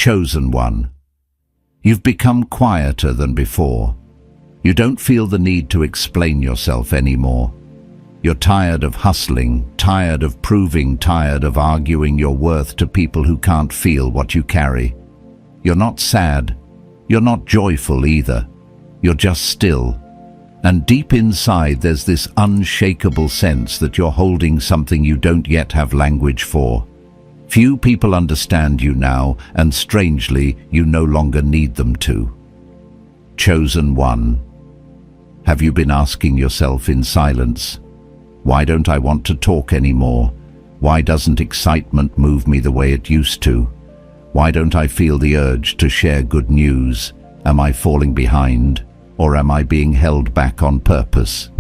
Chosen one. You've become quieter than before. You don't feel the need to explain yourself anymore. You're tired of hustling, tired of proving, tired of arguing your worth to people who can't feel what you carry. You're not sad. You're not joyful either. You're just still. And deep inside there's this unshakable sense that you're holding something you don't yet have language for. Few people understand you now, and strangely, you no longer need them to. Chosen one. Have you been asking yourself in silence, why don't I want to talk anymore? Why doesn't excitement move me the way it used to? Why don't I feel the urge to share good news? Am I falling behind, or am I being held back on purpose?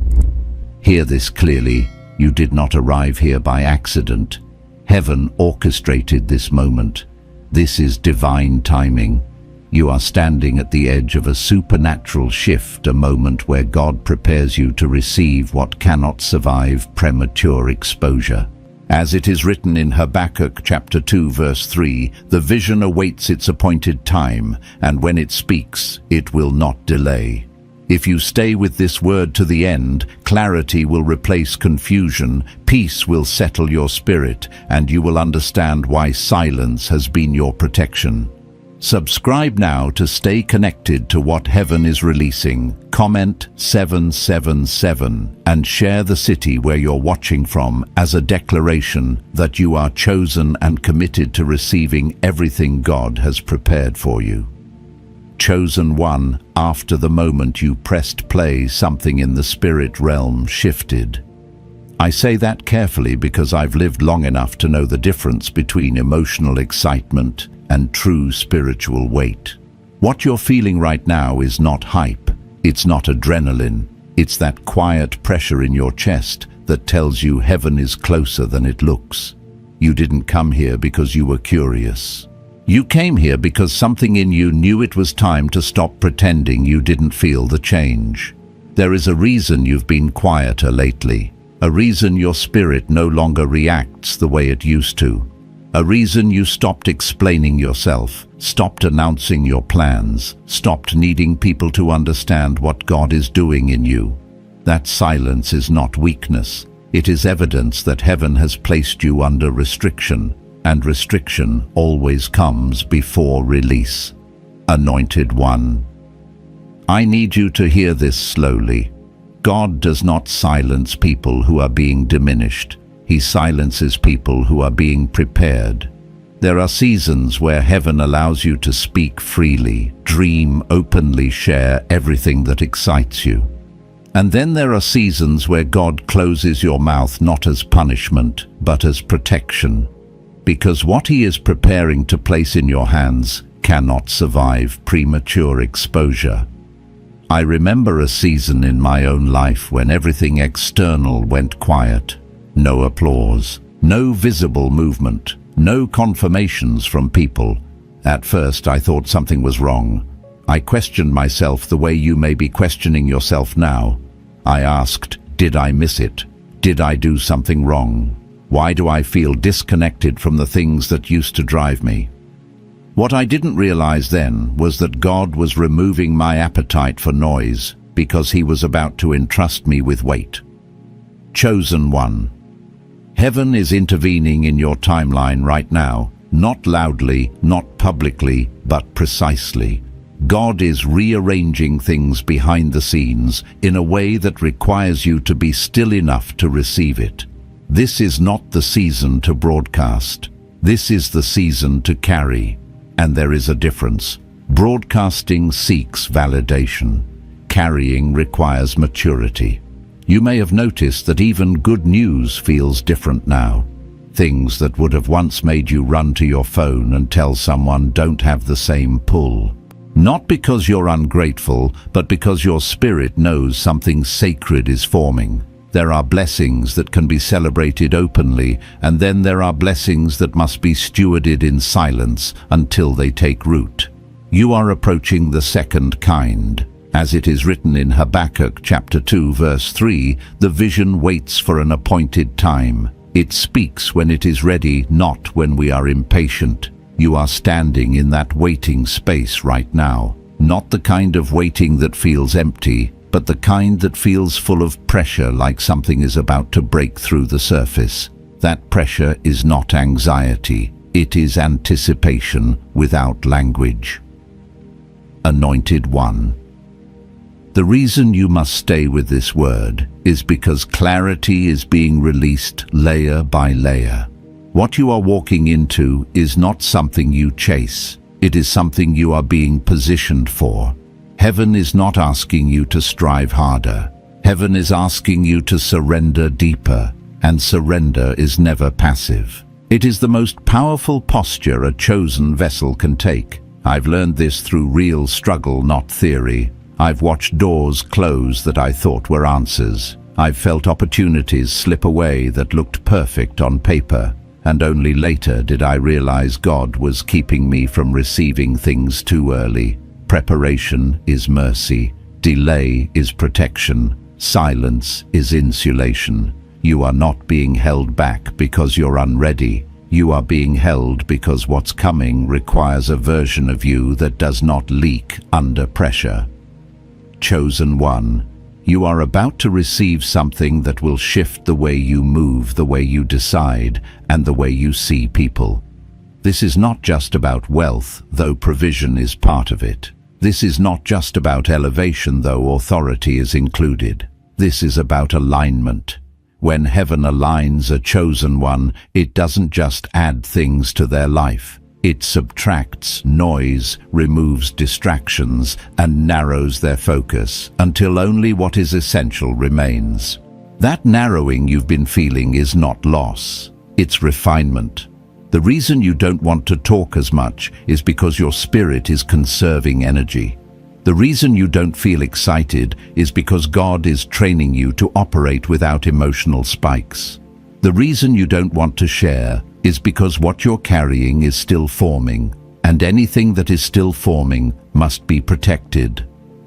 Hear this clearly. You did not arrive here by accident. Heaven orchestrated this moment. This is divine timing. You are standing at the edge of a supernatural shift, a moment where God prepares you to receive what cannot survive premature exposure. As it is written in Habakkuk chapter 2 verse 3, the vision awaits its appointed time, and when it speaks, it will not delay. If you stay with this word to the end, clarity will replace confusion, peace will settle your spirit, and you will understand why silence has been your protection. Subscribe now to stay connected to what heaven is releasing. Comment 777 and share the city where you're watching from as a declaration that you are chosen and committed to receiving everything God has prepared for you. Chosen one, after the moment you pressed play, something in the spirit realm shifted. I say that carefully because I've lived long enough to know the difference between emotional excitement and true spiritual weight. What you're feeling right now is not hype, it's not adrenaline, it's that quiet pressure in your chest that tells you heaven is closer than it looks. You didn't come here because you were curious. You came here because something in you knew it was time to stop pretending you didn't feel the change. There is a reason you've been quieter lately, a reason your spirit no longer reacts the way it used to, a reason you stopped explaining yourself, stopped announcing your plans, stopped needing people to understand what God is doing in you. That silence is not weakness. It is evidence that heaven has placed you under restriction, and restriction always comes before release. Anointed one. I need you to hear this slowly. God does not silence people who are being diminished. He silences people who are being prepared. There are seasons where heaven allows you to speak freely, dream openly, share everything that excites you. And then there are seasons where God closes your mouth not as punishment, but as protection. Because what He is preparing to place in your hands cannot survive premature exposure. I remember a season in my own life when everything external went quiet. No applause, no visible movement, no confirmations from people. At first I thought something was wrong. I questioned myself the way you may be questioning yourself now. I asked, did I miss it? Did I do something wrong? Why do I feel disconnected from the things that used to drive me? What I didn't realize then was that God was removing my appetite for noise because He was about to entrust me with weight. Chosen one. Heaven is intervening in your timeline right now, not loudly, not publicly, but precisely. God is rearranging things behind the scenes in a way that requires you to be still enough to receive it. This is not the season to broadcast. This is the season to carry. And there is a difference. Broadcasting seeks validation. Carrying requires maturity. You may have noticed that even good news feels different now. Things that would have once made you run to your phone and tell someone don't have the same pull. Not because you're ungrateful, but because your spirit knows something sacred is forming. There are blessings that can be celebrated openly, and then there are blessings that must be stewarded in silence until they take root. You are approaching the second kind. As it is written in Habakkuk chapter 2 verse 3, the vision waits for an appointed time. It speaks when it is ready, not when we are impatient. You are standing in that waiting space right now. Not the kind of waiting that feels empty, but the kind that feels full of pressure, like something is about to break through the surface. That pressure is not anxiety. It is anticipation without language. Anointed One. The reason you must stay with this word is because clarity is being released layer by layer. What you are walking into is not something you chase. It is something you are being positioned for. Heaven is not asking you to strive harder. Heaven is asking you to surrender deeper, and surrender is never passive. It is the most powerful posture a chosen vessel can take. I've learned this through real struggle, not theory. I've watched doors close that I thought were answers. I've felt opportunities slip away that looked perfect on paper, and only later did I realize God was keeping me from receiving things too early. Preparation is mercy. Delay is protection. Silence is insulation. You are not being held back because you're unready. You are being held because what's coming requires a version of you that does not leak under pressure. Chosen One, you are about to receive something that will shift the way you move, the way you decide, and the way you see people. This is not just about wealth, though provision is part of it. This is not just about elevation, though authority is included. This is about alignment. When heaven aligns a chosen one, it doesn't just add things to their life. It subtracts noise, removes distractions, and narrows their focus until only what is essential remains. That narrowing you've been feeling is not loss, it's refinement. The reason you don't want to talk as much is because your spirit is conserving energy. The reason you don't feel excited is because God is training you to operate without emotional spikes. The reason you don't want to share is because what you're carrying is still forming, and anything that is still forming must be protected.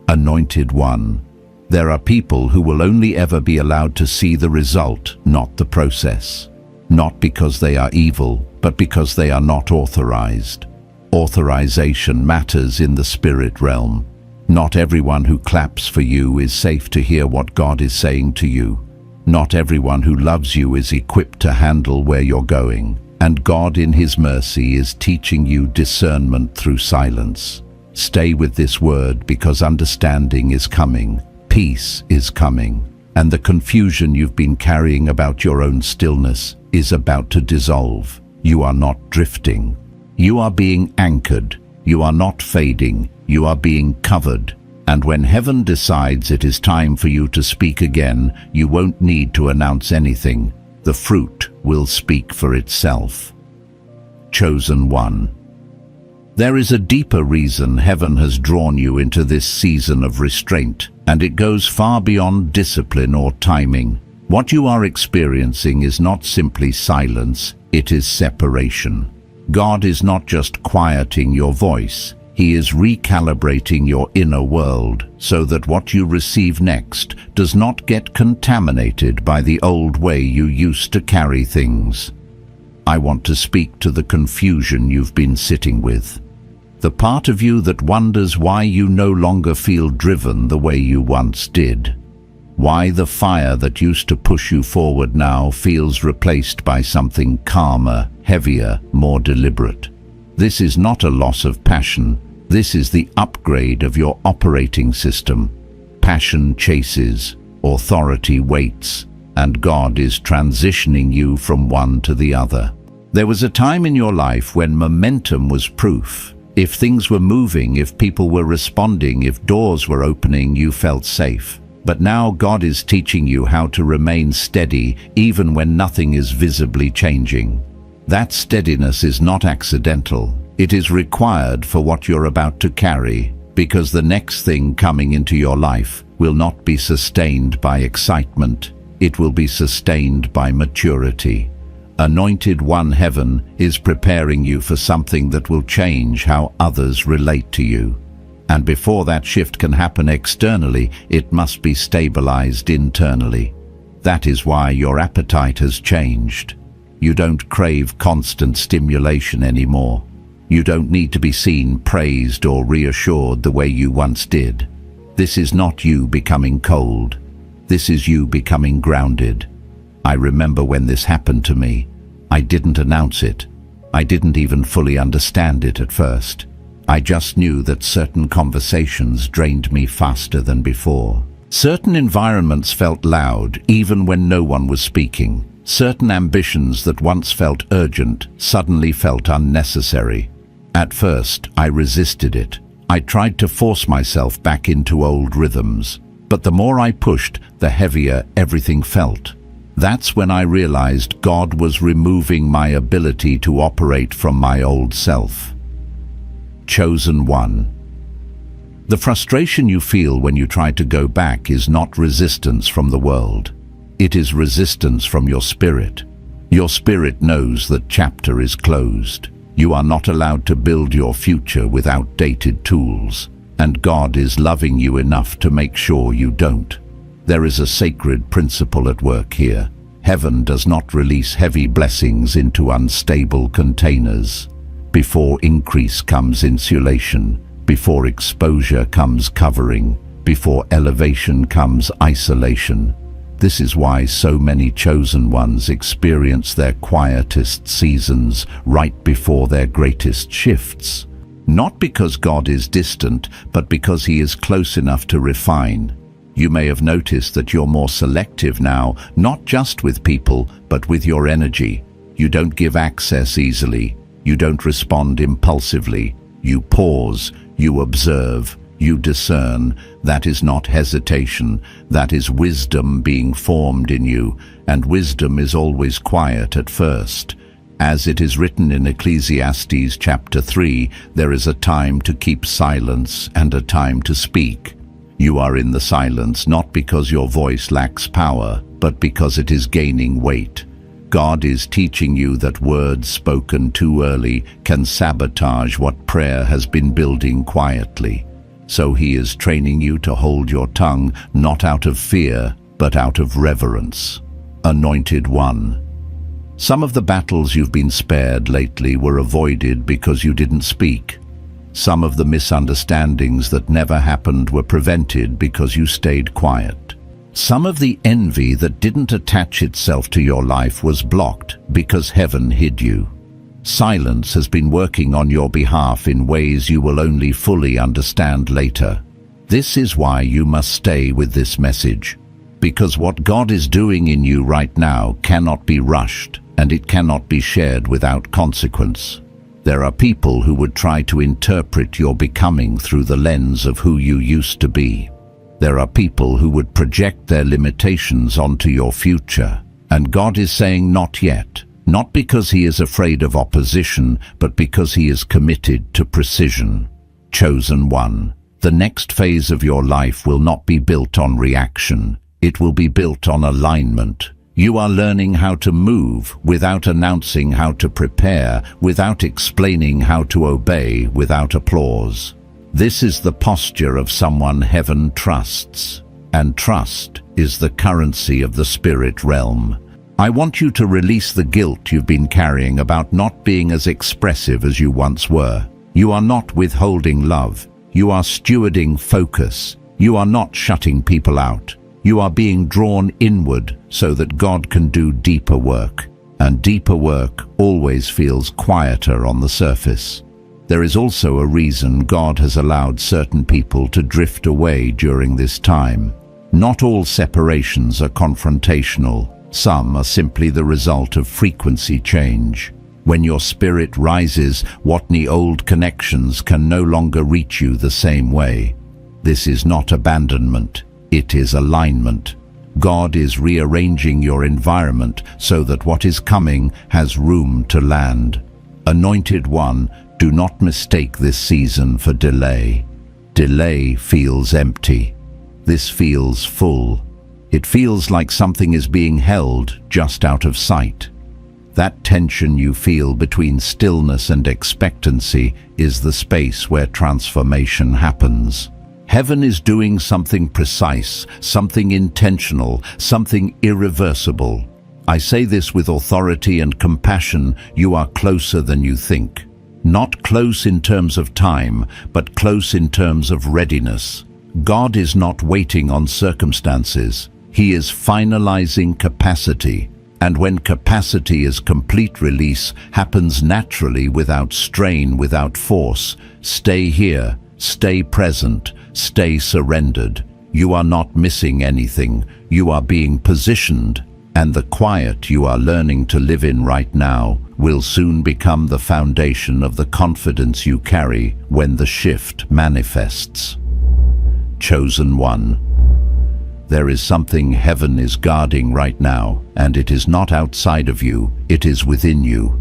Anointed One. There are people who will only ever be allowed to see the result, not the process. Not because they are evil, but because they are not authorized. Authorization matters in the spirit realm. Not everyone who claps for you is safe to hear what God is saying to you. Not everyone who loves you is equipped to handle where you're going. And God in His mercy is teaching you discernment through silence. Stay with this word because understanding is coming. Peace is coming. And the confusion you've been carrying about your own stillness is about to dissolve. You are not drifting. You are being anchored. You are not fading. You are being covered. And when heaven decides it is time for you to speak again, you won't need to announce anything. The fruit will speak for itself. Chosen One. There is a deeper reason heaven has drawn you into this season of restraint, and it goes far beyond discipline or timing. What you are experiencing is not simply silence, it is separation. God is not just quieting your voice, He is recalibrating your inner world so that what you receive next does not get contaminated by the old way you used to carry things. I want to speak to the confusion you've been sitting with. The part of you that wonders why you no longer feel driven the way you once did. Why the fire that used to push you forward now feels replaced by something calmer, heavier, more deliberate. This is not a loss of passion. This is the upgrade of your operating system. Passion chases, authority waits, and God is transitioning you from one to the other. There was a time in your life when momentum was proof. If things were moving, if people were responding, if doors were opening, you felt safe. But now God is teaching you how to remain steady even when nothing is visibly changing. That steadiness is not accidental. It is required for what you're about to carry, because the next thing coming into your life will not be sustained by excitement. It will be sustained by maturity. Anointed One, heaven is preparing you for something that will change how others relate to you. And before that shift can happen externally, it must be stabilized internally. That is why your appetite has changed. You don't crave constant stimulation anymore. You don't need to be seen, praised, or reassured the way you once did. This is not you becoming cold. This is you becoming grounded. I remember when this happened to me. I didn't announce it. I didn't even fully understand it at first. I just knew that certain conversations drained me faster than before. Certain environments felt loud, even when no one was speaking. Certain ambitions that once felt urgent suddenly felt unnecessary. At first, I resisted it. I tried to force myself back into old rhythms. But the more I pushed, the heavier everything felt. That's when I realized God was removing my ability to operate from my old self. Chosen one. The frustration you feel when you try to go back is not resistance from the world. It is resistance from your spirit. Your spirit knows that chapter is closed. You are not allowed to build your future with outdated tools, and God is loving you enough to make sure you don't. There is a sacred principle at work here. Heaven does not release heavy blessings into unstable containers. Before increase comes insulation. Before exposure comes covering. Before elevation comes isolation. This is why so many chosen ones experience their quietest seasons right before their greatest shifts. Not because God is distant, but because He is close enough to refine. You may have noticed that you're more selective now, not just with people, but with your energy. You don't give access easily. You don't respond impulsively. You pause, you observe, you discern. That is not hesitation. That is wisdom being formed in you, and wisdom is always quiet at first. As it is written in Ecclesiastes chapter 3, there is a time to keep silence and a time to speak. You are in the silence not because your voice lacks power, but because it is gaining weight. God is teaching you that words spoken too early can sabotage what prayer has been building quietly. So He is training you to hold your tongue not out of fear, but out of reverence. Anointed one. Some of the battles you've been spared lately were avoided because you didn't speak. Some of the misunderstandings that never happened were prevented because you stayed quiet. Some of the envy that didn't attach itself to your life was blocked because heaven hid you. Silence has been working on your behalf in ways you will only fully understand later. This is why you must stay with this message. Because what God is doing in you right now cannot be rushed, and it cannot be shared without consequence. There are people who would try to interpret your becoming through the lens of who you used to be. There are people who would project their limitations onto your future. And God is saying not yet. Not because He is afraid of opposition, but because He is committed to precision. Chosen one. The next phase of your life will not be built on reaction. It will be built on alignment. You are learning how to move without announcing how to prepare, without explaining how to obey, without applause. This is the posture of someone heaven trusts, and trust is the currency of the spirit realm. I want you to release the guilt you've been carrying about not being as expressive as you once were. You are not withholding love. You are stewarding focus. You are not shutting people out. You are being drawn inward so that God can do deeper work. And deeper work always feels quieter on the surface. There is also a reason God has allowed certain people to drift away during this time. Not all separations are confrontational. Some are simply the result of frequency change. When your spirit rises, what-ni old connections can no longer reach you the same way. This is not abandonment, it is alignment. God is rearranging your environment so that what is coming has room to land. Anointed one, do not mistake this season for delay. Delay feels empty. This feels full. It feels like something is being held just out of sight. That tension you feel between stillness and expectancy is the space where transformation happens. Heaven is doing something precise, something intentional, something irreversible. I say this with authority and compassion. You are closer than you think. Not close in terms of time, but close in terms of readiness. God is not waiting on circumstances. He is finalizing capacity. And when capacity is complete, release happens naturally, without strain, without force. Stay here, stay present, stay surrendered. You are not missing anything. You are being positioned, and the quiet you are learning to live in right now will soon become the foundation of the confidence you carry when the shift manifests. Chosen one. There is something heaven is guarding right now, and it is not outside of you, it is within you.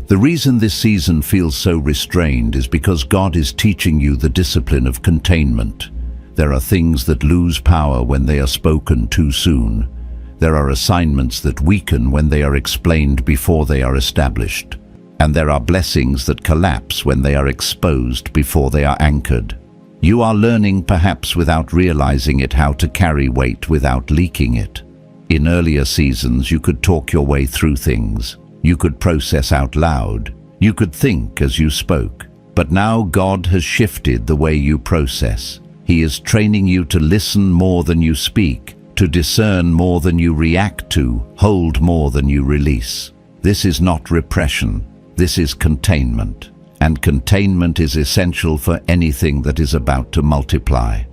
The reason this season feels so restrained is because God is teaching you the discipline of containment. There are things that lose power when they are spoken too soon. There are assignments that weaken when they are explained before they are established. And there are blessings that collapse when they are exposed before they are anchored. You are learning, perhaps without realizing it, how to carry weight without leaking it. In earlier seasons, you could talk your way through things. You could process out loud. You could think as you spoke. But now God has shifted the way you process. He is training you to listen more than you speak, to discern more than you react to, hold more than you release. This is not repression. This is containment. And containment is essential for anything that is about to multiply.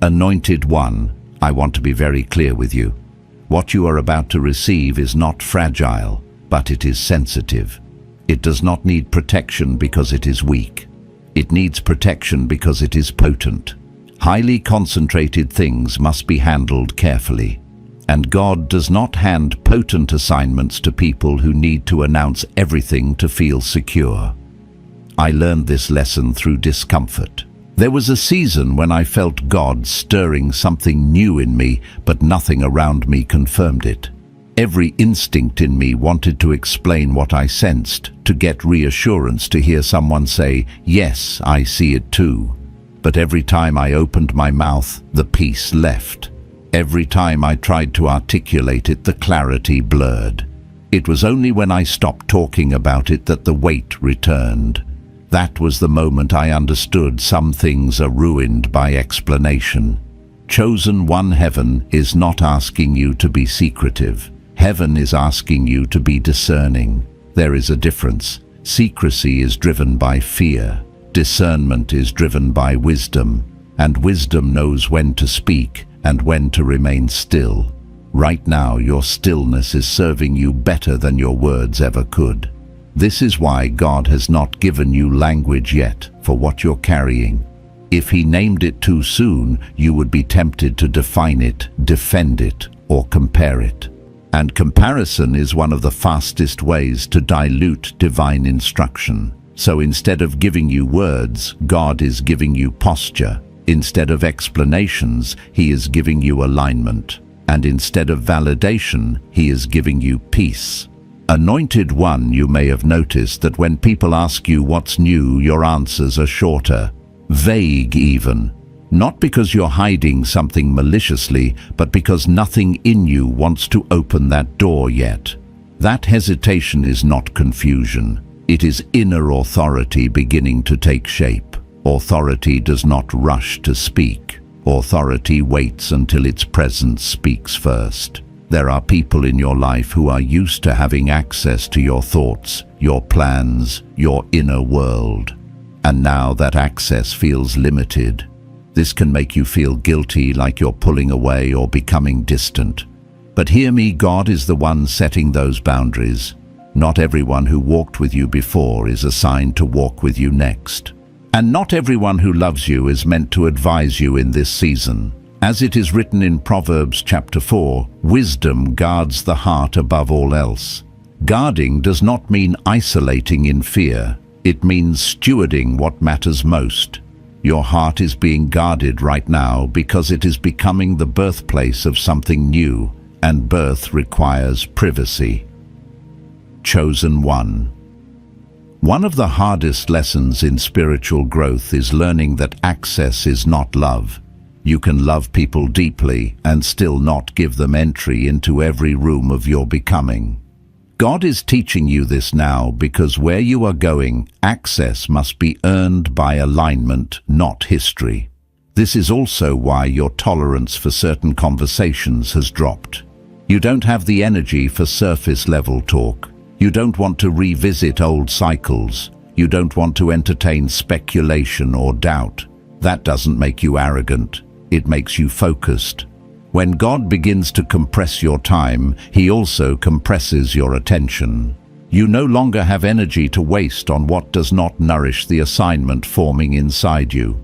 Anointed one, I want to be very clear with you. What you are about to receive is not fragile, but it is sensitive. It does not need protection because it is weak. It needs protection because it is potent. Highly concentrated things must be handled carefully. And God does not hand potent assignments to people who need to announce everything to feel secure. I learned this lesson through discomfort. There was a season when I felt God stirring something new in me, but nothing around me confirmed it. Every instinct in me wanted to explain what I sensed, to get reassurance, to hear someone say, "Yes, I see it too." But every time I opened my mouth, the peace left. Every time I tried to articulate it, the clarity blurred. It was only when I stopped talking about it that the weight returned. That was the moment I understood some things are ruined by explanation. Chosen one, heaven is not asking you to be secretive. Heaven is asking you to be discerning. There is a difference. Secrecy is driven by fear. Discernment is driven by wisdom. And wisdom knows when to speak and when to remain still. Right now, your stillness is serving you better than your words ever could. This is why God has not given you language yet for what you're carrying. If He named it too soon, you would be tempted to define it, defend it, or compare it. And comparison is one of the fastest ways to dilute divine instruction. So instead of giving you words, God is giving you posture. Instead of explanations, He is giving you alignment. And instead of validation, He is giving you peace. Anointed one, you may have noticed that when people ask you what's new, your answers are shorter, vague even. Not because you're hiding something maliciously, but because nothing in you wants to open that door yet. That hesitation is not confusion. It is inner authority beginning to take shape. Authority does not rush to speak. Authority waits until its presence speaks first. There are people in your life who are used to having access to your thoughts, your plans, your inner world. And now that access feels limited. This can make you feel guilty, like you're pulling away or becoming distant. But hear me, God is the one setting those boundaries. Not everyone who walked with you before is assigned to walk with you next. And not everyone who loves you is meant to advise you in this season. As it is written in Proverbs chapter 4, wisdom guards the heart above all else. Guarding does not mean isolating in fear. It means stewarding what matters most. Your heart is being guarded right now because it is becoming the birthplace of something new, and birth requires privacy. Chosen one. One of the hardest lessons in spiritual growth is learning that access is not love. You can love people deeply and still not give them entry into every room of your becoming. God is teaching you this now because where you are going, access must be earned by alignment, not history. This is also why your tolerance for certain conversations has dropped. You don't have the energy for surface-level talk. You don't want to revisit old cycles. You don't want to entertain speculation or doubt. That doesn't make you arrogant. It makes you focused. When God begins to compress your time, He also compresses your attention. You no longer have energy to waste on what does not nourish the assignment forming inside you.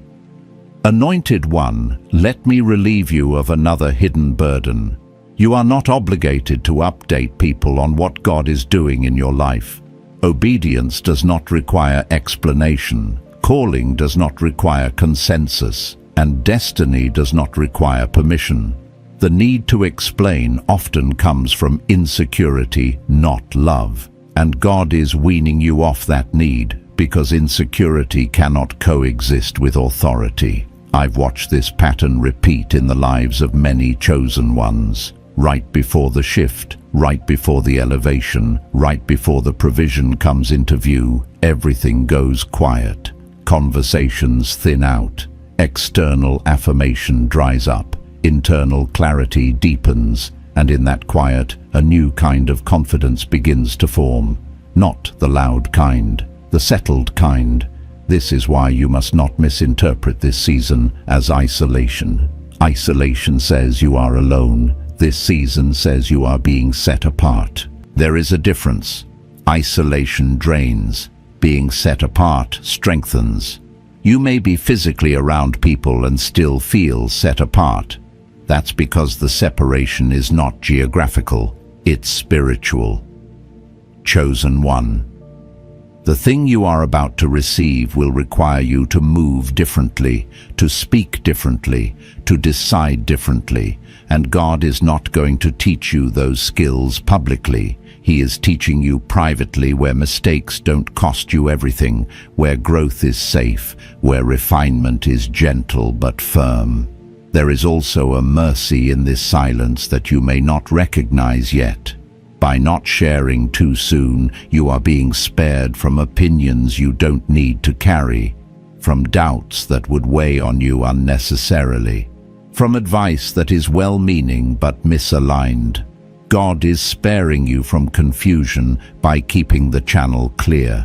Anointed One, let me relieve you of another hidden burden. You are not obligated to update people on what God is doing in your life. Obedience does not require explanation. Calling does not require consensus. And destiny does not require permission. The need to explain often comes from insecurity, not love. And God is weaning you off that need, because insecurity cannot coexist with authority. I've watched this pattern repeat in the lives of many chosen ones. Right before the shift, right before the elevation, right before the provision comes into view, everything goes quiet. Conversations thin out. External affirmation dries up. Internal clarity deepens. And in that quiet, a new kind of confidence begins to form. Not the loud kind, the settled kind. This is why you must not misinterpret this season as isolation. Isolation says you are alone. This season says you are being set apart. There is a difference. Isolation drains. Being set apart strengthens. You may be physically around people and still feel set apart. That's because the separation is not geographical, it's spiritual. Chosen One. The thing you are about to receive will require you to move differently, to speak differently, to decide differently, and God is not going to teach you those skills publicly. He is teaching you privately where mistakes don't cost you everything, where growth is safe, where refinement is gentle but firm. There is also a mercy in this silence that you may not recognize yet. By not sharing too soon, you are being spared from opinions you don't need to carry, from doubts that would weigh on you unnecessarily, from advice that is well-meaning but misaligned. God is sparing you from confusion by keeping the channel clear.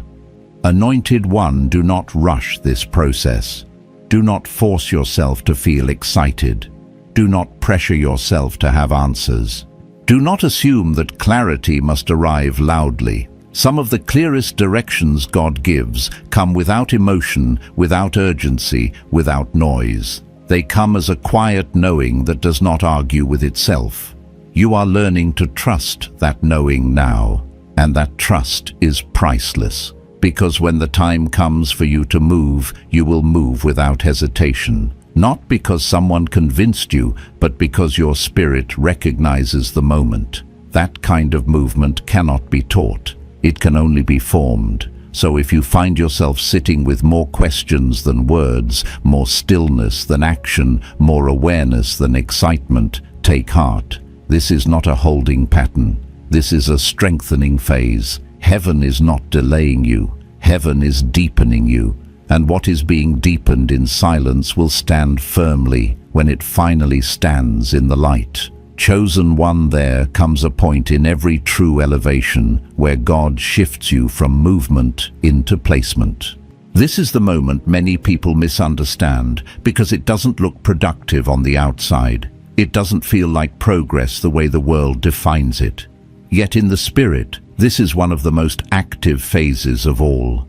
Anointed One, do not rush this process. Do not force yourself to feel excited. Do not pressure yourself to have answers. Do not assume that clarity must arrive loudly. Some of the clearest directions God gives come without emotion, without urgency, without noise. They come as a quiet knowing that does not argue with itself. You are learning to trust that knowing now, and that trust is priceless. Because when the time comes for you to move, you will move without hesitation. Not because someone convinced you, but because your spirit recognizes the moment. That kind of movement cannot be taught. It can only be formed. So if you find yourself sitting with more questions than words, more stillness than action, more awareness than excitement, take heart. This is not a holding pattern. This is a strengthening phase. Heaven is not delaying you. Heaven is deepening you. And what is being deepened in silence will stand firmly when it finally stands in the light. Chosen One, there comes a point in every true elevation where God shifts you from movement into placement. This is the moment many people misunderstand because it doesn't look productive on the outside. It doesn't feel like progress the way the world defines it. Yet in the spirit, this is one of the most active phases of all.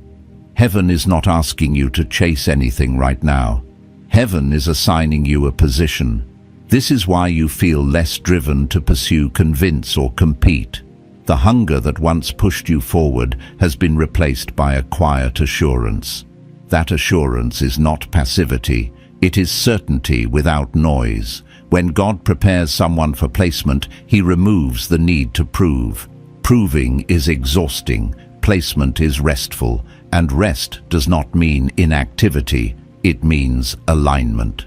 Heaven is not asking you to chase anything right now. Heaven is assigning you a position. This is why you feel less driven to pursue, convince, or compete. The hunger that once pushed you forward has been replaced by a quiet assurance. That assurance is not passivity. It is certainty without noise. When God prepares someone for placement, He removes the need to prove. Proving is exhausting. Placement is restful. And rest does not mean inactivity, it means alignment.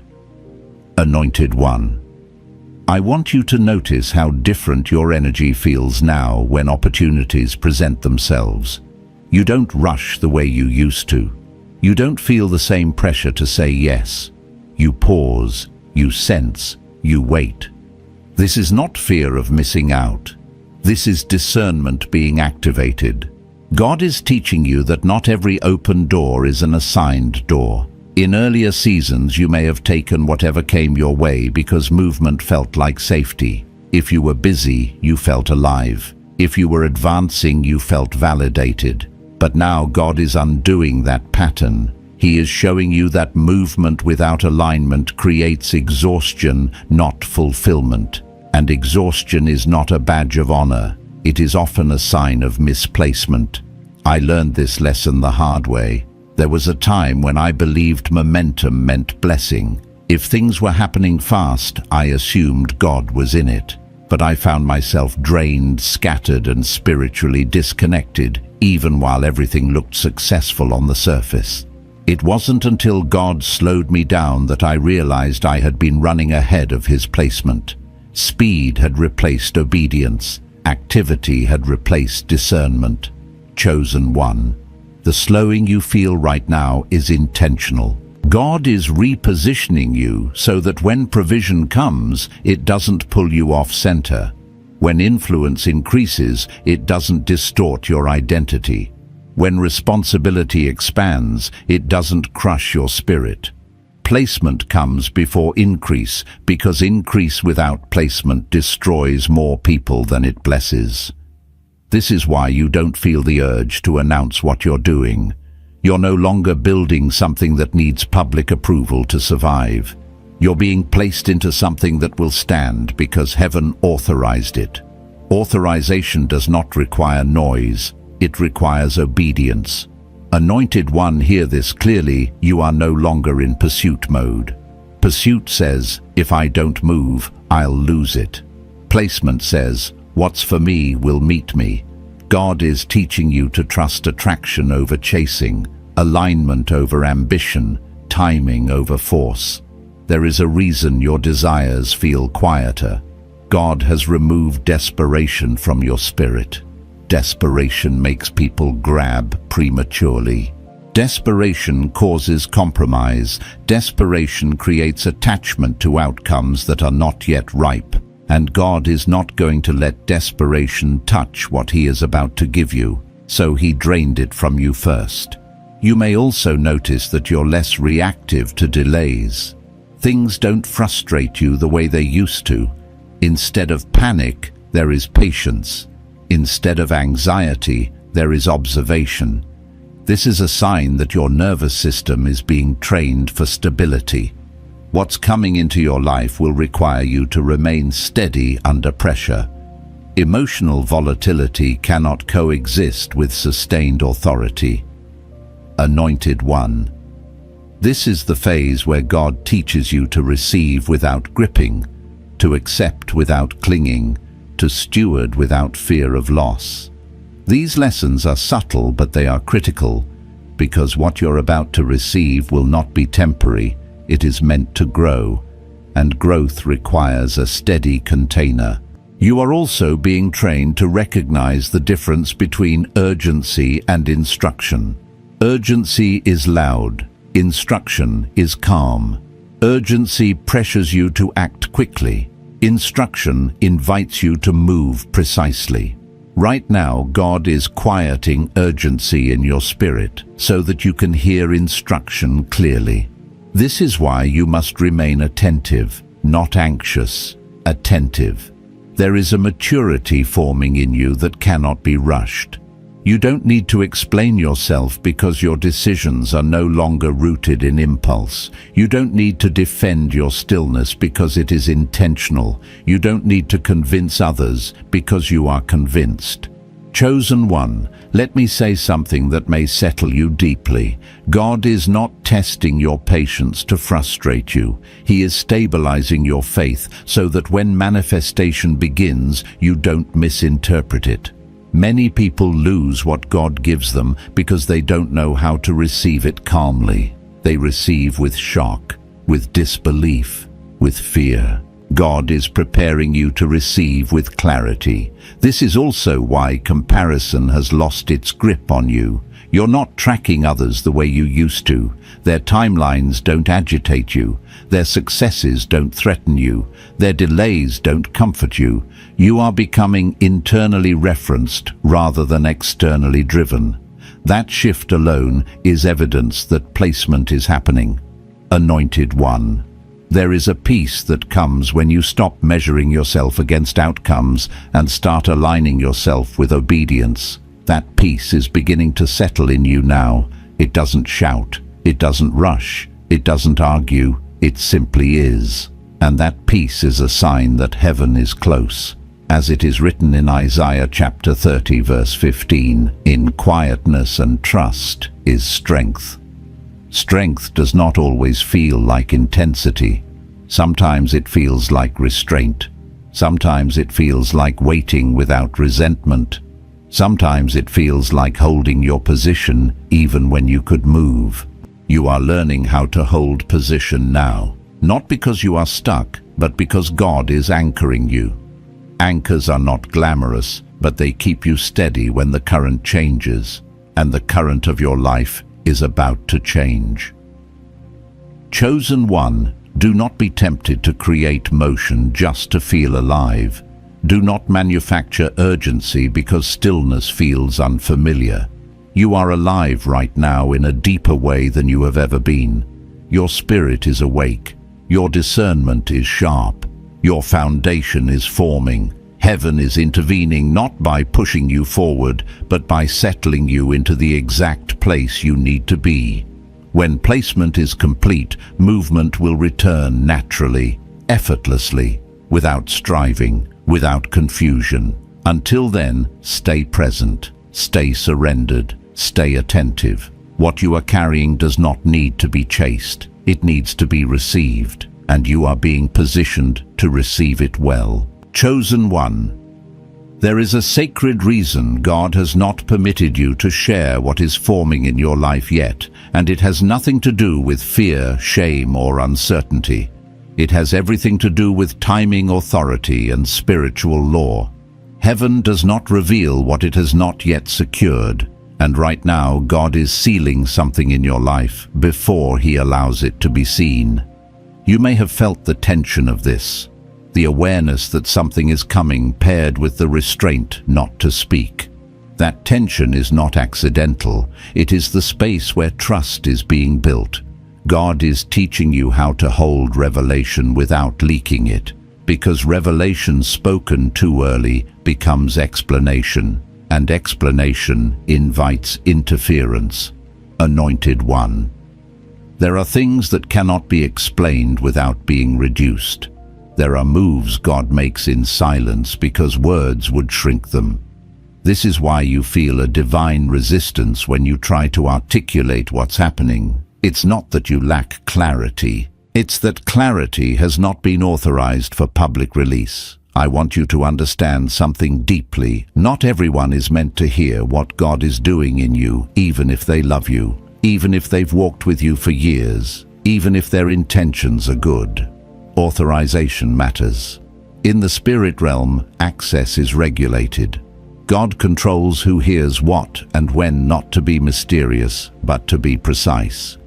Anointed One. I want you to notice how different your energy feels now when opportunities present themselves. You don't rush the way you used to. You don't feel the same pressure to say yes. You pause, you sense, you wait. This is not fear of missing out. This is discernment being activated. God is teaching you that not every open door is an assigned door. In earlier seasons, you may have taken whatever came your way because movement felt like safety. If you were busy, you felt alive. If you were advancing, you felt validated. But now God is undoing that pattern. He is showing you that movement without alignment creates exhaustion, not fulfillment. And exhaustion is not a badge of honor. It is often a sign of misplacement. I learned this lesson the hard way. There was a time when I believed momentum meant blessing. If things were happening fast, I assumed God was in it. But I found myself drained, scattered, and spiritually disconnected, even while everything looked successful on the surface. It wasn't until God slowed me down that I realized I had been running ahead of His placement. Speed had replaced obedience. Activity had replaced discernment. Chosen one. The slowing you feel right now is intentional. God is repositioning you so that when provision comes, it doesn't pull you off center. When influence increases, it doesn't distort your identity. When responsibility expands, it doesn't crush your spirit. Placement comes before increase, because increase without placement destroys more people than it blesses. This is why you don't feel the urge to announce what you're doing. You're no longer building something that needs public approval to survive. You're being placed into something that will stand because heaven authorized it. Authorization does not require noise. It requires obedience. Anointed one, hear this clearly. You are no longer in pursuit mode. Pursuit says, if I don't move, I'll lose it. Placement says, what's for me will meet me. God is teaching you to trust attraction over chasing, alignment over ambition, timing over force. There is a reason your desires feel quieter. God has removed desperation from your spirit. Desperation makes people grab prematurely. Desperation causes compromise. Desperation creates attachment to outcomes that are not yet ripe. And God is not going to let desperation touch what He is about to give you, so He drained it from you first. You may also notice that you're less reactive to delays. Things don't frustrate you the way they used to. Instead of panic, there is patience. Instead of anxiety, there is observation. This is a sign that your nervous system is being trained for stability. What's coming into your life will require you to remain steady under pressure. Emotional volatility cannot coexist with sustained authority. Anointed one. This is the phase where God teaches you to receive without gripping, to accept without clinging, to steward without fear of loss. These lessons are subtle, but they are critical, because what you're about to receive will not be temporary. It is meant to grow, and growth requires a steady container. You are also being trained to recognize the difference between urgency and instruction. Urgency is loud. Instruction is calm. Urgency pressures you to act quickly. Instruction invites you to move precisely. Right now, God is quieting urgency in your spirit so that you can hear instruction clearly. This is why you must remain attentive, not anxious, attentive. There is a maturity forming in you that cannot be rushed. You don't need to explain yourself because your decisions are no longer rooted in impulse. You don't need to defend your stillness because it is intentional. You don't need to convince others because you are convinced. Chosen one, let me say something that may settle you deeply. God is not testing your patience to frustrate you. He is stabilizing your faith so that when manifestation begins, you don't misinterpret it. Many people lose what God gives them because they don't know how to receive it calmly. They receive with shock, with disbelief, with fear. God is preparing you to receive with clarity. This is also why comparison has lost its grip on you. You're not tracking others the way you used to. Their timelines don't agitate you. Their successes don't threaten you. Their delays don't comfort you. You are becoming internally referenced rather than externally driven. That shift alone is evidence that placement is happening. Anointed one. There is a peace that comes when you stop measuring yourself against outcomes and start aligning yourself with obedience. That peace is beginning to settle in you now. It doesn't shout, it doesn't rush, it doesn't argue, it simply is. And that peace is a sign that heaven is close. As it is written in Isaiah chapter 30 verse 15, in quietness and trust is strength. Strength does not always feel like intensity. Sometimes it feels like restraint. Sometimes it feels like waiting without resentment. Sometimes it feels like holding your position even when you could move. You are learning how to hold position now, not because you are stuck, but because God is anchoring you. Anchors are not glamorous, but they keep you steady when the current changes, and the current of your life is about to change. Chosen one, do not be tempted to create motion just to feel alive. Do not manufacture urgency because stillness feels unfamiliar. You are alive right now in a deeper way than you have ever been. Your spirit is awake. Your discernment is sharp. Your foundation is forming. Heaven is intervening not by pushing you forward, but by settling you into the exact place you need to be. When placement is complete, movement will return naturally, effortlessly, without striving, without confusion. Until then, stay present, stay surrendered, stay attentive. What you are carrying does not need to be chased. It needs to be received, and you are being positioned to receive it well. Chosen one. There is a sacred reason God has not permitted you to share what is forming in your life yet, and it has nothing to do with fear, shame, or uncertainty. It has everything to do with timing, authority, and spiritual law. Heaven does not reveal what it has not yet secured, and right now God is sealing something in your life before He allows it to be seen. You may have felt the tension of this. The awareness that something is coming paired with the restraint not to speak. That tension is not accidental. It is the space where trust is being built. God is teaching you how to hold revelation without leaking it, because revelation spoken too early becomes explanation, and explanation invites interference. Anointed one. There are things that cannot be explained without being reduced. There are moves God makes in silence because words would shrink them. This is why you feel a divine resistance when you try to articulate what's happening. It's not that you lack clarity. It's that clarity has not been authorized for public release. I want you to understand something deeply. Not everyone is meant to hear what God is doing in you, even if they love you, even if they've walked with you for years, even if their intentions are good. Authorization matters. In the spirit realm, access is regulated. God controls who hears what and when, not to be mysterious, but to be precise.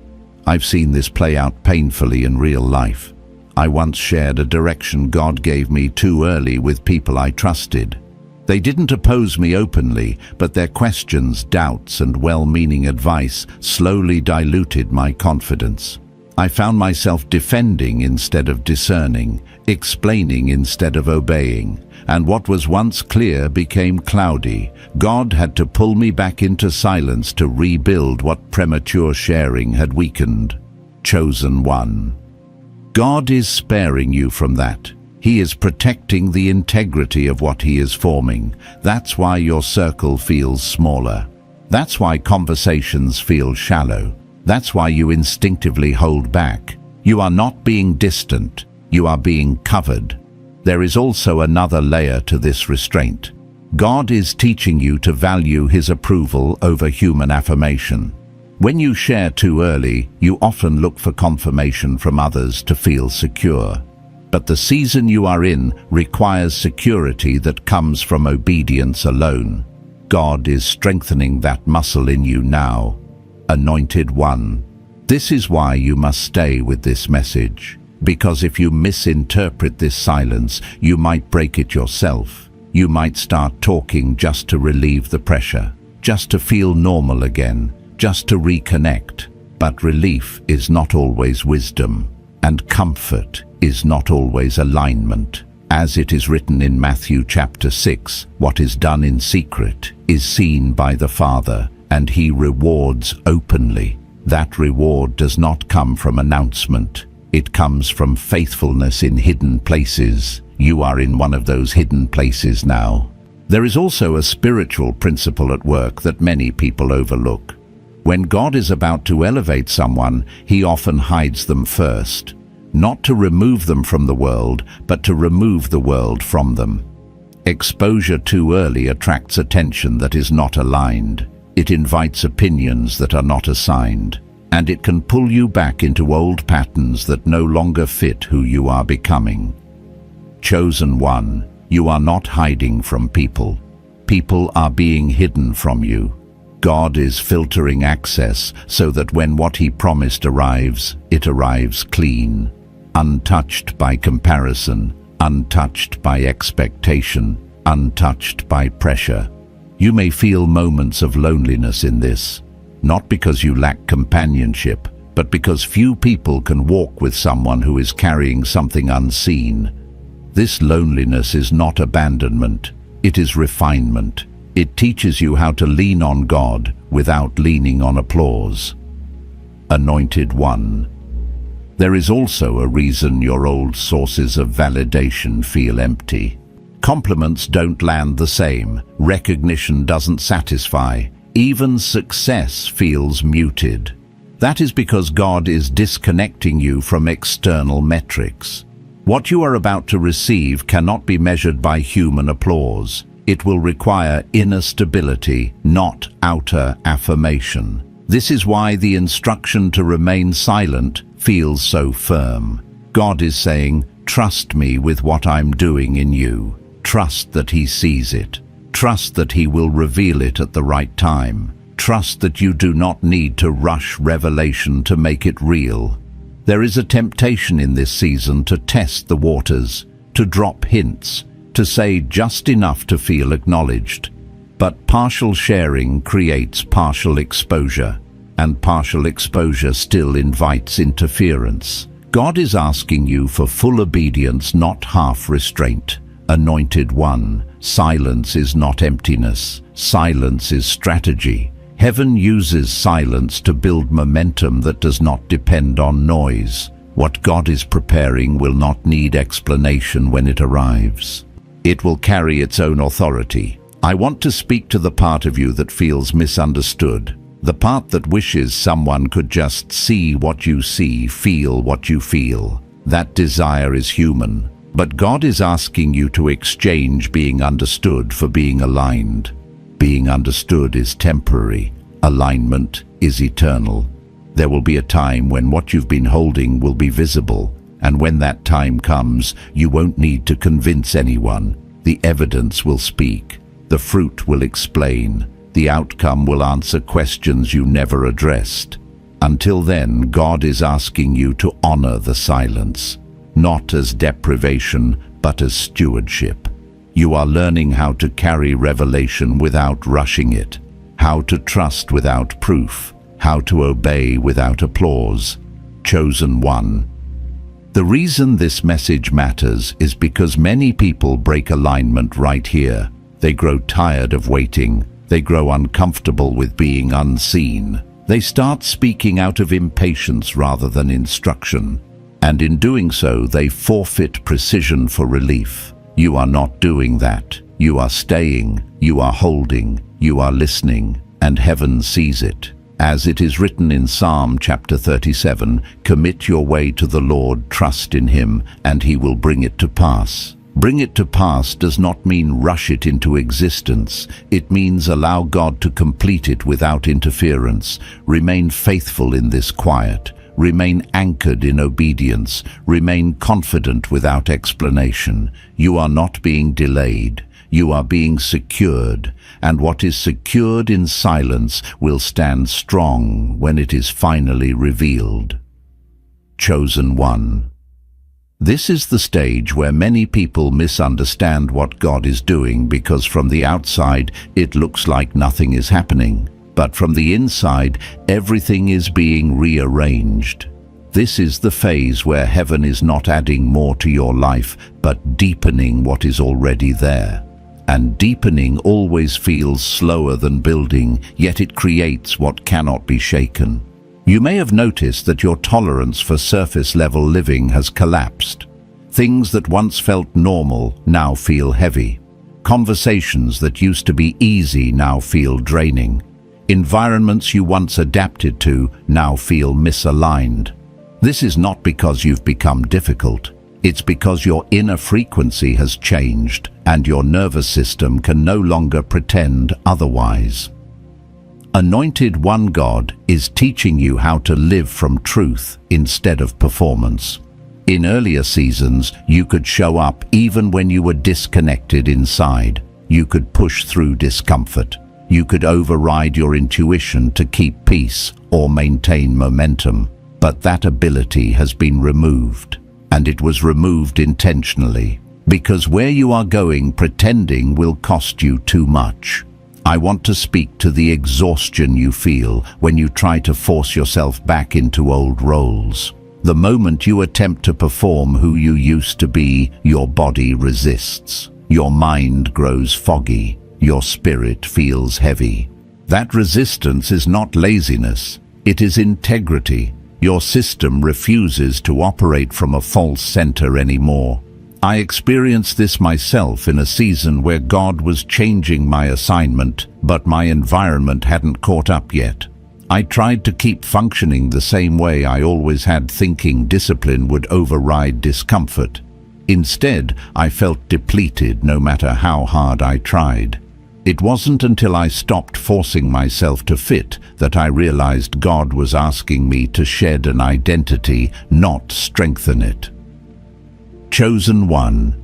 I've seen this play out painfully in real life. I once shared a direction God gave me too early with people I trusted. They didn't oppose me openly, but their questions, doubts, and well-meaning advice slowly diluted my confidence. I found myself defending instead of discerning, explaining instead of obeying, and what was once clear became cloudy. God had to pull me back into silence to rebuild what premature sharing had weakened. Chosen one. God is sparing you from that. He is protecting the integrity of what He is forming. That's why your circle feels smaller. That's why conversations feel shallow. That's why you instinctively hold back. You are not being distant. You are being covered. There is also another layer to this restraint. God is teaching you to value His approval over human affirmation. When you share too early, you often look for confirmation from others to feel secure. But the season you are in requires security that comes from obedience alone. God is strengthening that muscle in you now. Anointed one. This is why you must stay with this message. Because if you misinterpret this silence, you might break it yourself. You might start talking just to relieve the pressure, just to feel normal again, just to reconnect. But relief is not always wisdom, and comfort is not always alignment. As it is written in Matthew chapter 6, what is done in secret is seen by the Father, and he rewards openly. That reward does not come from announcement. It comes from faithfulness in hidden places. You are in one of those hidden places now. There is also a spiritual principle at work that many people overlook. When God is about to elevate someone, he often hides them first. Not to remove them from the world, but to remove the world from them. Exposure too early attracts attention that is not aligned. It invites opinions that are not assigned, and it can pull you back into old patterns that no longer fit who you are becoming. Chosen one, you are not hiding from people. People are being hidden from you. God is filtering access so that when what he promised arrives, it arrives clean, untouched by comparison, untouched by expectation, untouched by pressure. You may feel moments of loneliness in this, not because you lack companionship, but because few people can walk with someone who is carrying something unseen. This loneliness is not abandonment, it is refinement. It teaches you how to lean on God without leaning on applause. Anointed one. There is also a reason your old sources of validation feel empty. Compliments don't land the same. Recognition doesn't satisfy. Even success feels muted. That is because God is disconnecting you from external metrics. What you are about to receive cannot be measured by human applause. It will require inner stability, not outer affirmation. This is why the instruction to remain silent feels so firm. God is saying, trust me with what I'm doing in you. Trust that he sees it. Trust that he will reveal it at the right time. Trust that you do not need to rush revelation to make it real. There is a temptation in this season to test the waters, to drop hints, to say just enough to feel acknowledged. But partial sharing creates partial exposure, and partial exposure still invites interference. God is asking you for full obedience, not half restraint. Anointed one, silence is not emptiness. Silence is strategy. Heaven uses silence to build momentum that does not depend on noise. What God is preparing will not need explanation when it arrives. It will carry its own authority. I want to speak to the part of you that feels misunderstood. The part that wishes someone could just see what you see, feel what you feel. That desire is human. But God is asking you to exchange being understood for being aligned. Being understood is temporary. Alignment is eternal. There will be a time when what you've been holding will be visible, and when that time comes, you won't need to convince anyone. The evidence will speak. The fruit will explain. The outcome will answer questions you never addressed. Until then, God is asking you to honor the silence. Not as deprivation, but as stewardship. You are learning how to carry revelation without rushing it, how to trust without proof, how to obey without applause. Chosen one. The reason this message matters is because many people break alignment right here. They grow tired of waiting. They grow uncomfortable with being unseen. They start speaking out of impatience rather than instruction. And in doing so, they forfeit precision for relief. You are not doing that. You are staying, you are holding, you are listening, and heaven sees it. As it is written in Psalm chapter 37, commit your way to the Lord, trust in him, and he will bring it to pass. Bring it to pass does not mean rush it into existence. It means allow God to complete it without interference. Remain faithful in this quiet. Remain anchored in obedience. Remain confident without explanation. You are not being delayed. You are being secured, and what is secured in silence will stand strong when it is finally revealed. Chosen one. This is the stage where many people misunderstand what God is doing, because from the outside it looks like nothing is happening. But from the inside, everything is being rearranged. This is the phase where heaven is not adding more to your life, but deepening what is already there. And deepening always feels slower than building, yet it creates what cannot be shaken. You may have noticed that your tolerance for surface-level living has collapsed. Things that once felt normal now feel heavy. Conversations that used to be easy now feel draining. Environments you once adapted to now feel misaligned. This is not because you've become difficult. It's because your inner frequency has changed, and your nervous system can no longer pretend otherwise. Anointed One God is teaching you how to live from truth instead of performance. In earlier seasons, you could show up even when you were disconnected inside. You could push through discomfort. You could override your intuition to keep peace or maintain momentum. But that ability has been removed. And it was removed intentionally, because where you are going, pretending will cost you too much. I want to speak to the exhaustion you feel when you try to force yourself back into old roles. The moment you attempt to perform who you used to be, your body resists. Your mind grows foggy. Your spirit feels heavy. That resistance is not laziness. It is integrity. Your system refuses to operate from a false center anymore. I experienced this myself in a season where God was changing my assignment, but my environment hadn't caught up yet. I tried to keep functioning the same way I always had, thinking discipline would override discomfort. Instead, I felt depleted no matter how hard I tried. It wasn't until I stopped forcing myself to fit that I realized God was asking me to shed an identity, not strengthen it. Chosen one.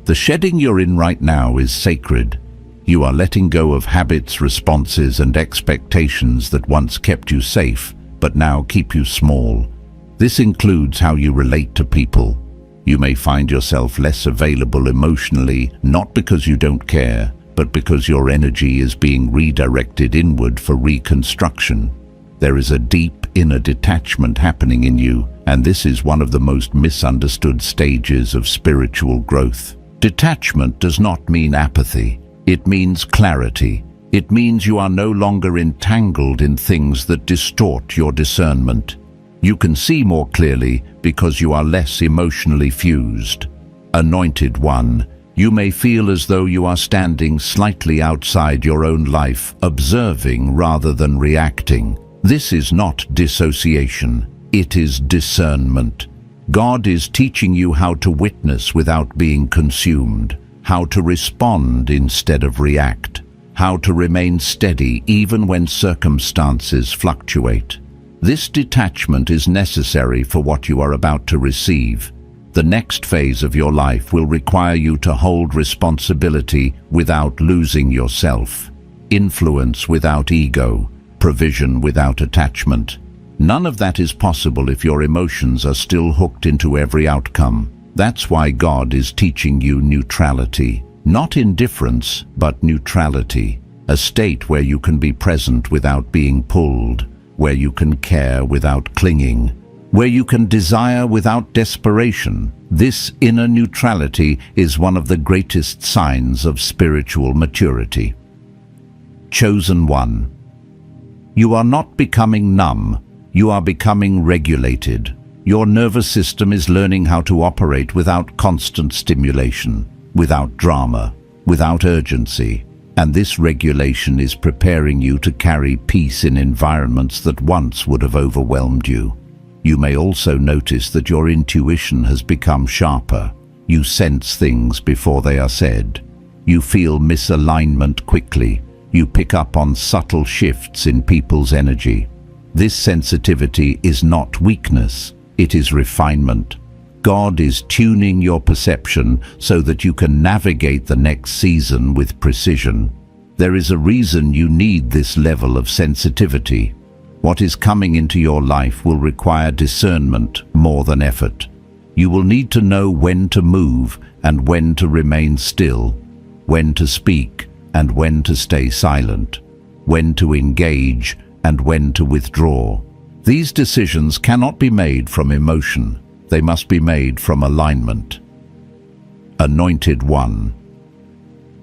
The shedding you're in right now is sacred. You are letting go of habits, responses, and expectations that once kept you safe, but now keep you small. This includes how you relate to people. You may find yourself less available emotionally, not because you don't care, but because your energy is being redirected inward for reconstruction. There is a deep inner detachment happening in you, and this is one of the most misunderstood stages of spiritual growth. Detachment does not mean apathy. It means clarity. It means you are no longer entangled in things that distort your discernment. You can see more clearly because you are less emotionally fused. Anointed One, you may feel as though you are standing slightly outside your own life, observing rather than reacting. This is not dissociation, it is discernment. God is teaching you how to witness without being consumed, how to respond instead of react, how to remain steady even when circumstances fluctuate. This detachment is necessary for what you are about to receive. The next phase of your life will require you to hold responsibility without losing yourself, influence without ego, provision without attachment. None of that is possible if your emotions are still hooked into every outcome. That's why God is teaching you neutrality. Not indifference, but neutrality. A state where you can be present without being pulled, where you can care without clinging, where you can desire without desperation. This inner neutrality is one of the greatest signs of spiritual maturity. Chosen one. You are not becoming numb, you are becoming regulated. Your nervous system is learning how to operate without constant stimulation, without drama, without urgency. And this regulation is preparing you to carry peace in environments that once would have overwhelmed you. You may also notice that your intuition has become sharper. You sense things before they are said. You feel misalignment quickly. You pick up on subtle shifts in people's energy. This sensitivity is not weakness, it is refinement. God is tuning your perception so that you can navigate the next season with precision. There is a reason you need this level of sensitivity. What is coming into your life will require discernment more than effort. You will need to know when to move and when to remain still, when to speak and when to stay silent, when to engage and when to withdraw. These decisions cannot be made from emotion. They must be made from alignment. Anointed One.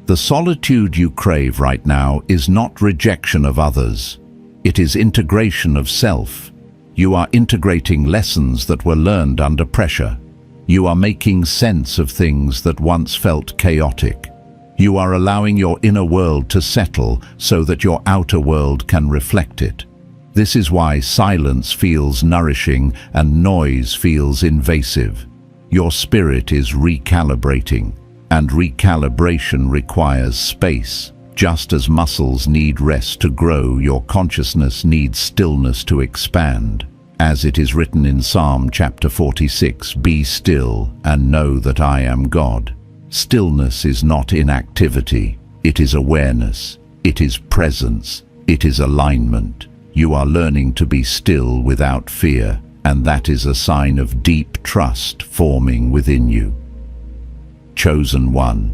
The solitude you crave right now is not rejection of others. It is integration of self. You are integrating lessons that were learned under pressure. You are making sense of things that once felt chaotic. You are allowing your inner world to settle so that your outer world can reflect it. This is why silence feels nourishing and noise feels invasive. Your spirit is recalibrating, and recalibration requires space. Just as muscles need rest to grow, your consciousness needs stillness to expand. As it is written in Psalm chapter 46, "Be still and know that I am God." Stillness is not inactivity, it is awareness, it is presence, it is alignment. You are learning to be still without fear, and that is a sign of deep trust forming within you. Chosen One.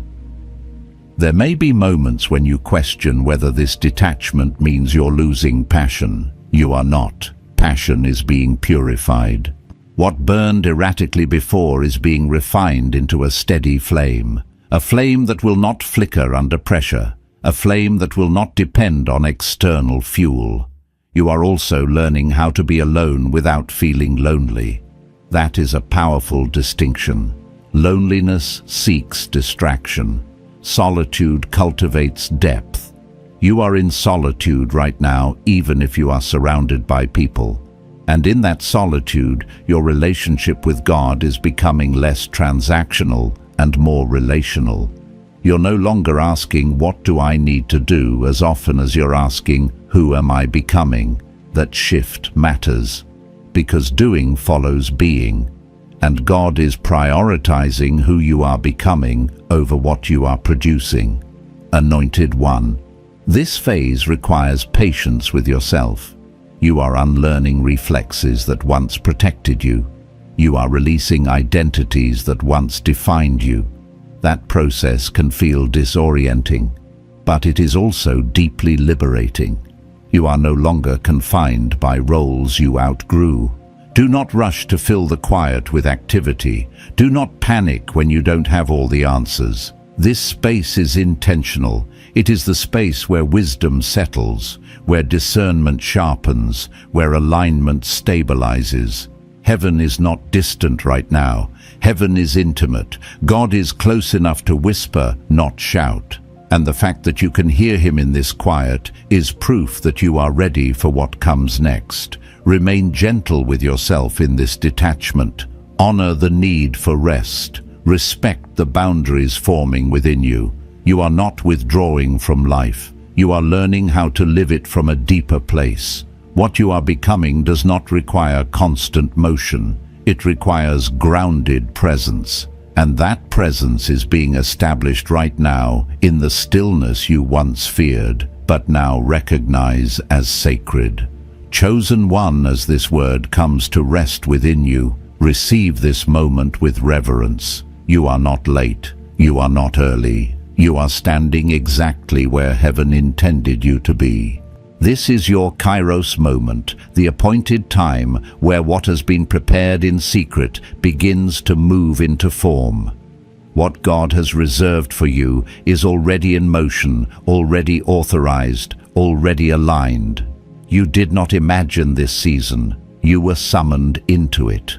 There may be moments when you question whether this detachment means you're losing passion. You are not. Passion is being purified. What burned erratically before is being refined into a steady flame. A flame that will not flicker under pressure. A flame that will not depend on external fuel. You are also learning how to be alone without feeling lonely. That is a powerful distinction. Loneliness seeks distraction. Solitude cultivates depth. You are in solitude right now, even if you are surrounded by people. And in that solitude, your relationship with God is becoming less transactional and more relational. You're no longer asking, "What do I need to do?" as often as you're asking, "Who am I becoming?" That shift matters, because doing follows being, and God is prioritizing who you are becoming over what you are producing. Anointed One. This phase requires patience with yourself. You are unlearning reflexes that once protected you. You are releasing identities that once defined you. That process can feel disorienting, but it is also deeply liberating. You are no longer confined by roles you outgrew. Do not rush to fill the quiet with activity. Do not panic when you don't have all the answers. This space is intentional. It is the space where wisdom settles, where discernment sharpens, where alignment stabilizes. Heaven is not distant right now. Heaven is intimate. God is close enough to whisper, not shout. And the fact that you can hear him in this quiet is proof that you are ready for what comes next. Remain gentle with yourself in this detachment. Honor the need for rest. Respect the boundaries forming within you. You are not withdrawing from life. You are learning how to live it from a deeper place. What you are becoming does not require constant motion. It requires grounded presence. And that presence is being established right now in the stillness you once feared, but now recognize as sacred. Chosen One, as this word comes to rest within you, receive this moment with reverence. You are not late. You are not early. You are standing exactly where heaven intended you to be. This is your Kairos moment, the appointed time where what has been prepared in secret begins to move into form. What God has reserved for you is already in motion, already authorized, already aligned. You did not imagine this season. You were summoned into it.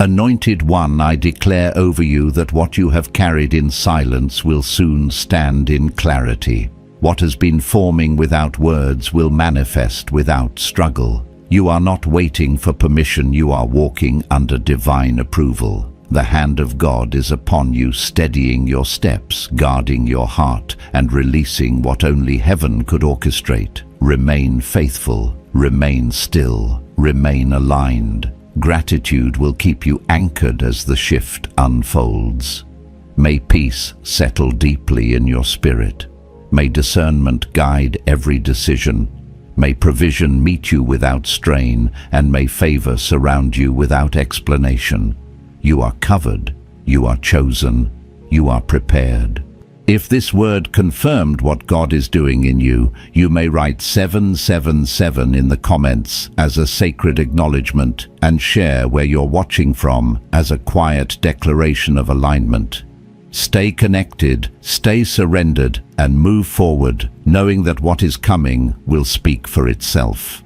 Anointed One, I declare over you that what you have carried in silence will soon stand in clarity. What has been forming without words will manifest without struggle. You are not waiting for permission, you are walking under divine approval. The hand of God is upon you, steadying your steps, guarding your heart, and releasing what only heaven could orchestrate. Remain faithful. Remain still, remain aligned. Gratitude will keep you anchored as the shift unfolds. May peace settle deeply in your spirit. May discernment guide every decision. May provision meet you without strain, and may favor surround you without explanation. You are covered, you are chosen, you are prepared. If this word confirmed what God is doing in you, you may write 777 in the comments as a sacred acknowledgement and share where you're watching from as a quiet declaration of alignment. Stay connected, stay surrendered, and move forward, knowing that what is coming will speak for itself.